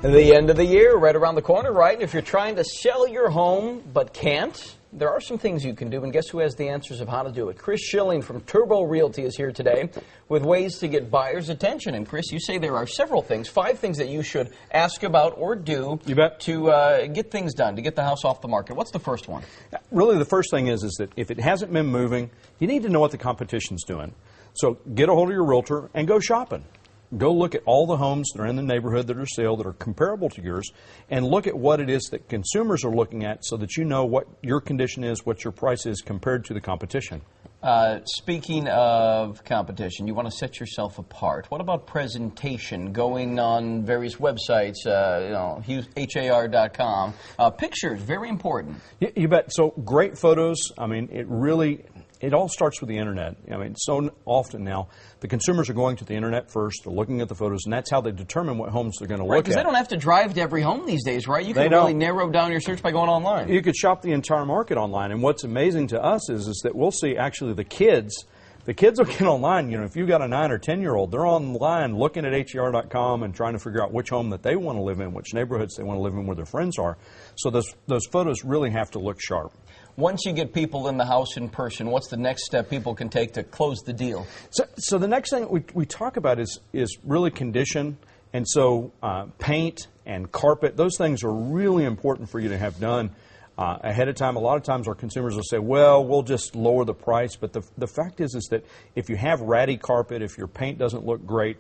The end of the year, right around the corner, right? And if you're trying to sell your home but can't, there are some things you can do, and guess who has the answers of how to do it? Chris Schilling from Turbo Realty is here today with ways to get buyers' attention. And Chris, you say there are several things, 5 things that you should ask about or do to get things done, to get the house off the market. What's the first one? Really, the first thing is that if it hasn't been moving, you need to know what the competition's doing. So get a hold of your realtor and go shopping. Go look at all the homes that are in the neighborhood that are sale that are comparable to yours, and look at what it is that consumers are looking at so that you know what your condition is, what your price is compared to the competition. Speaking of competition, you want to set yourself apart. What about presentation, going on various websites, HAR.com? Pictures, very important. You bet. So great photos, I mean, it all starts with the internet. I mean, so often now, the consumers are going to the internet first, they're looking at the photos, and that's how they determine what homes they're going to look at. Because they don't have to drive to every home these days, right? You can really narrow down your search by going online. You could shop the entire market online, and what's amazing to us is that we'll see actually the kids will get online. You know, if you've got a 9 or 10-year-old, they're online looking at HAR.com and trying to figure out which home that they want to live in, which neighborhoods they want to live in, where their friends are. So those photos really have to look sharp. Once you get people in the house in person, what's the next step people can take to close the deal? So the next thing we talk about is really condition. And so paint and carpet, those things are really important for you to have done ahead of time. A lot of times our consumers will say, well, we'll just lower the price. But the fact is that if you have ratty carpet, if your paint doesn't look great,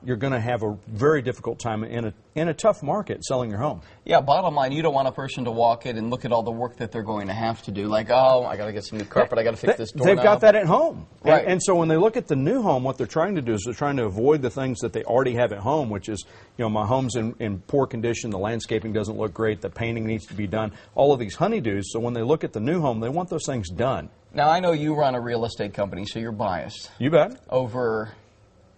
you're going to have a very difficult time in a tough market selling your home. Yeah, bottom line, you don't want a person to walk in and look at all the work that they're going to have to do. Like, oh, I got to get some new carpet, I got to fix this doorknob. They've got that at home. Right. And so when they look at the new home, what they're trying to do is they're trying to avoid the things that they already have at home, which is, my home's in poor condition, the landscaping doesn't look great, the painting needs to be done, all of these honeydews. So when they look at the new home, they want those things done. Now, I know you run a real estate company, so you're biased. You bet. Over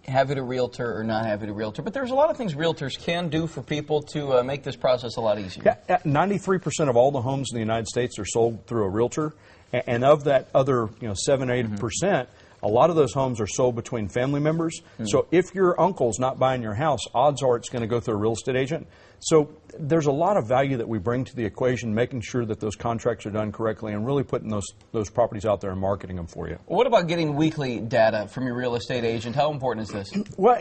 having a realtor or not having a realtor. But there's a lot of things realtors can do for people to make this process a lot easier. Yeah, 93% of all the homes in the United States are sold through a realtor. And of that other 7-8%, a lot of those homes are sold between family members. So if your uncle's not buying your house, odds are it's going to go through a real estate agent. So there's a lot of value that we bring to the equation, making sure that those contracts are done correctly and really putting those properties out there and marketing them for you. What about getting weekly data from your real estate agent? How important is this? Well,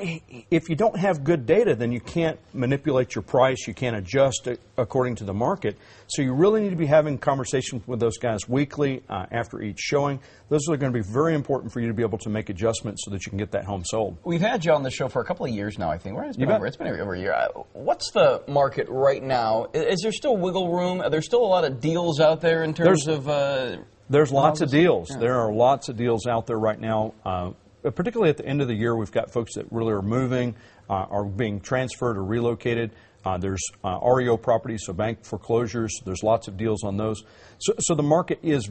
if you don't have good data, then you can't manipulate your price. You can't adjust it according to the market. So you really need to be having conversations with those guys weekly after each showing. Those are going to be very important for you to be able to make adjustments so that you can get that home sold. We've had you on the show for a couple of years now, I think. It's been over a year. What's the market right now? Is there still wiggle room? Are there still a lot of deals out there in terms of... There's lots of deals. Yeah. There are lots of deals out there right now. Particularly at the end of the year, we've got folks that really are moving, are being transferred or relocated. There's REO properties, so bank foreclosures. There's lots of deals on those. So the market is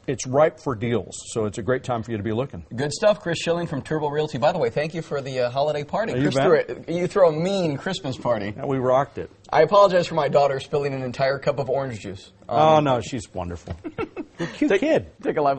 it's ripe for deals. So it's a great time for you to be looking. Good stuff. Chris Schilling from Turbo Realty. By the way, thank you for the holiday party. You throw a mean Christmas party. Yeah, we rocked it. I apologize for my daughter spilling an entire cup of orange juice. Oh, no, she's wonderful. You're a cute kid. Take a live look.